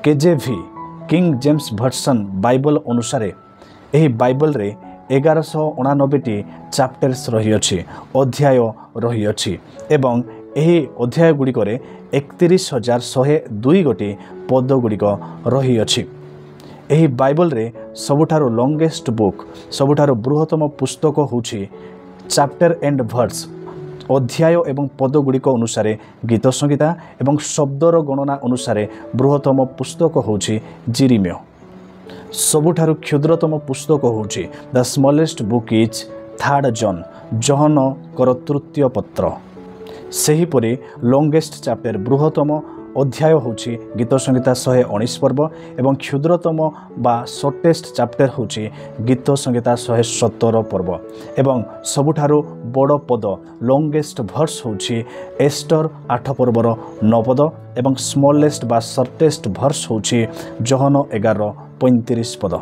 केजेवी king James version Bible अनुसार यही Bible रे 1189 चैप्टर्स रही अछि अध्याय रही अछि एवं यही अध्याय गुड़िक 31,102 गोटी पद गुड़िक रही अछि। यही बाइबल रे सबुठारो लॉन्गेस्ट बुक सबुठारो बृहत्तम पुस्तक होछि चैप्टर एंड वर्स अध्याय एवं पद गुड़िक अनुसार गीत संहिता एवं शब्दर गणना अनुसार बृहत्तम पुस्तक होछि जिरिमिया। सबुठारु क्षुद्रतम पुस्तक होछि the smallest book is 3 John John कर तृतीय पत्र। सेहीपरि लॉन्गेस्ट चैप्टर बृहत्तम अध्याय होछि गीत संहिता 119 पर्व एवं क्षुद्रतम बा शॉर्टेस्ट चैप्टर होछि गीत संहिता 117 पर्व एवं सबुठारु बड़ पद लॉन्गेस्ट वर्स होछि एस्टर 8 पर्वर 9 पद एवं स्मॉलेस्ट बा शॉर्टेस्ट वर्स होछि जॉन 11:35 पद।